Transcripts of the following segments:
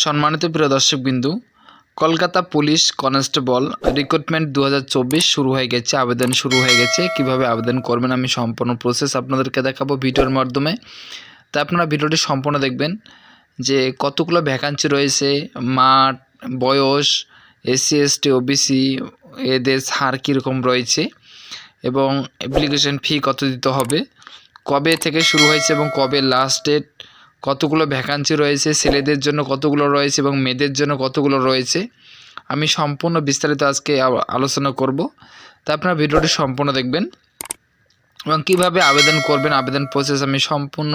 সম্মানিত প্রিয় দর্শকবিন্দু, Kolkata police constable recruitment 2024 শুরু হয়ে গেছে। আবেদন শুরু হয়ে গেছে। কিভাবে আবেদন করবেন আমি সম্পূর্ণ প্রসেস আপনাদেরকে দেখাবো ভিডিওর মাধ্যমে। তা আপনারা ভিডিওটি সম্পূর্ণ দেখবেন যে কতগুলো ভ্যাকান্সি রয়েছে, মাঠ, বয়স, এসসি এসটি ওবিসি এদের ছাড় কীরকম রয়েছে এবং অ্যাপ্লিকেশন ফি কত দিতে হবে, কবে থেকে শুরু হয়েছে এবং কবে লাস্ট ডেট, কতগুলো ভ্যাকান্সি রয়েছে, ছেলেদের জন্য কতগুলো রয়েছে এবং মেয়েদের জন্য কতগুলো রয়েছে, আমি সম্পূর্ণ বিস্তারিত আজকে আলোচনা করব। তা আপনারা ভিডিওটি সম্পূর্ণ দেখবেন এবং কীভাবে আবেদন করবেন, আবেদন প্রসেস আমি সম্পূর্ণ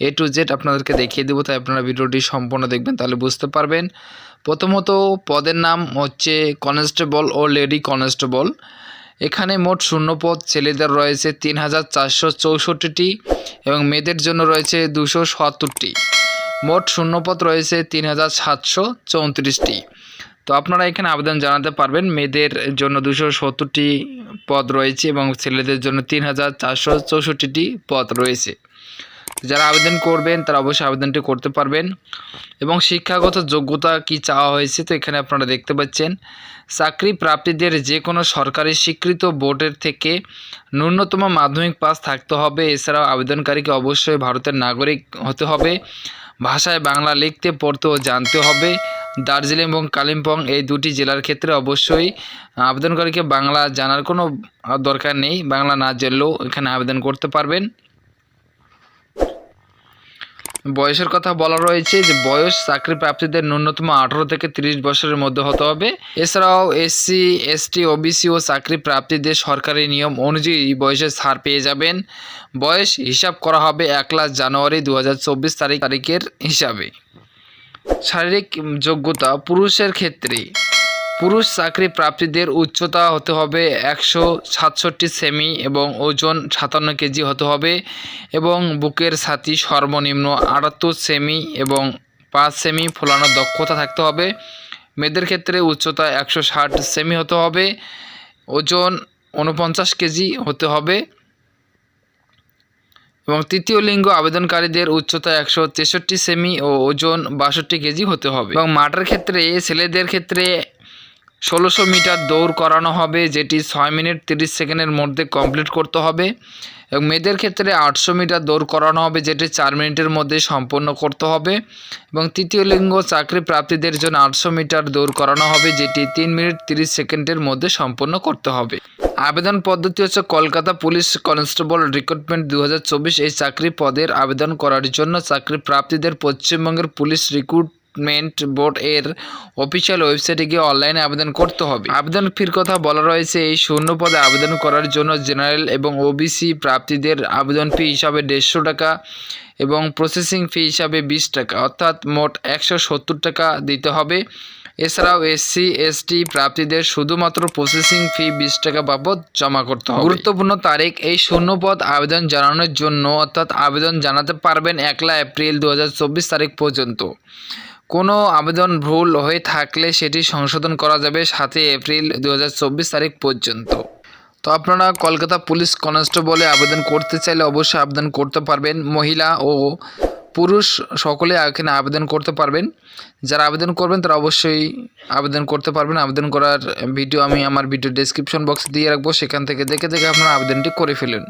A to Z আপনাদেরকে দেখিয়ে দেবো। তাই আপনারা ভিডিওটি সম্পূর্ণ দেখবেন, তাহলে বুঝতে পারবেন। প্রথমত পদের নাম হচ্ছে কনস্টেবল ও লেডি কনস্টেবল। এখানে মোট শূন্যপদ ছেলেদের রয়েছে 3464টি এবং মেয়েদের জন্য রয়েছে 270টি। মোট শূন্যপদ রয়েছে 3734টি। তো আপনারা এখানে আবেদন জানাতে পারবেন। মেয়েদের জন্য 270টি পদ রয়েছে এবং ছেলেদের জন্য 3464টি পদ রয়েছে। যারা আবেদন করবেন তারা অবশ্যই আবেদনটি করতে পারবেন। এবং শিক্ষাগত যোগ্যতা কি চাওয়া হয়েছে, তো এখানে আপনারা দেখতে পাচ্ছেন চাকরি প্রাপ্তিদের যে কোনো সরকারি স্বীকৃত বোর্ডের থেকে ন্যূনতম মাধ্যমিক পাস থাকতে হবে। এছাড়াও আবেদনকারীকে অবশ্যই ভারতের নাগরিক হতে হবে। ভাষায় বাংলা লিখতে পড়তে ও জানতে হবে। দার্জিলিং এবং কালিম্পং এই দুটি জেলার ক্ষেত্রে অবশ্যই আবেদনকারীকে বাংলা জানার কোনো দরকার নেই। বাংলা না জানলেও এখানে আবেদন করতে পারবেন। বয়সের কথা বলা রয়েছে যে বয়স চাকরি প্রাপ্তিদের ন্যূনতম 18 থেকে 30 বছরের মধ্যে হতে হবে। এছাড়াও এসসি এসটি ওবিসি ও চাকরি প্রাপ্তিদের সরকারি নিয়ম অনুযায়ী বয়সের ছাড় পেয়ে যাবেন। বয়স হিসাব করা হবে 1 জানুয়ারি 2024 তারিখের হিসাবে। শারীরিক যোগ্যতা পুরুষের ক্ষেত্রে পুরুষ চাকরি প্রাপ্তিদের উচ্চতা হতে হবে 167 সেমি এবং ওজন 57 কেজি হতে হবে এবং বুকের ছাতি সর্বনিম্ন 78 সেমি এবং 5 সেমি ফোলানোর দক্ষতা থাকতে হবে। মেয়েদের ক্ষেত্রে উচ্চতা 160 সেমি হতে হবে, ওজন 49 কেজি হতে হবে এবং তৃতীয় লিঙ্গ আবেদনকারীদের উচ্চতা 163 সেমি ও ওজন 62 কেজি হতে হবে। এবং মাঠের ক্ষেত্রে ছেলেদের ক্ষেত্রে 1600 মিটার দৌড় করানো হবে, যেটি 6 মিনিট 30 সেকেন্ডের মধ্যে কমপ্লিট করতে হবে এবং মেয়েদের ক্ষেত্রে 800 মিটার দৌড় করানো হবে, যেটি 4 মিনিটের মধ্যে সম্পন্ন করতে হবে এবং তৃতীয় লিঙ্গ চাকরি প্রাপ্তিদের জন্য 800 মিটার দৌড় করানো হবে, যেটি 3 মিনিট 30 সেকেন্ডের মধ্যে সম্পন্ন করতে হবে। আবেদন পদ্ধতি হচ্ছে কলকাতা পুলিশ কনস্টেবল রিক্রুটমেন্ট 2024। এই চাকরি পদের আবেদন করার জন্য চাকরি প্রাপ্তিদের পশ্চিমবঙ্গের পুলিশ রিক্রুটমেন্ট বোর্ড এর অফিসিয়াল ওয়েবসাইটে গিয়ে অনলাইনে আবেদন করতে হবে। আবেদন ফির কথা বলা রয়েছে এই শূন্য পদে আবেদন করার জন্য জেনারেল এবং ওবিসি প্রাপ্তিদের আবেদন ফি হিসাবে 150 টাকা এবং প্রসেসিং ফি হিসাবে 20 টাকা, অর্থাৎ মোট 170 টাকা দিতে হবে। এছাড়াও এসসি এসটি প্রাপ্তিদের শুধুমাত্র প্রসেসিং ফি 20 টাকা বাবদ জমা করতে হবে। গুরুত্বপূর্ণ তারিখ এই শূন্যপদ আবেদন জানানোর জন্য, অর্থাৎ আবেদন জানাতে পারবেন 1 এপ্রিল 2024 তারিখ পর্যন্ত। কোনো আবেদন ভুল হয়ে থাকলে সেটি সংশোধন করা যাবে 7 এপ্রিল 2024 তারিখ পর্যন্ত। তো আপনারা কলকাতা পুলিশ কনস্টেবলে আবেদন করতে চাইলে অবশ্যই আবেদন করতে পারবেন। মহিলা ও পুরুষ সকলে এখানে আবেদন করতে পারবেন। যারা আবেদন করবেন তারা অবশ্যই আবেদন করতে পারবেন। আবেদন করার ভিডিও আমি আমার ভিডিও ডেসক্রিপশন বক্সে দিয়ে রাখবো, সেখান থেকে দেখে আপনারা আবেদনটি করে ফেলুন।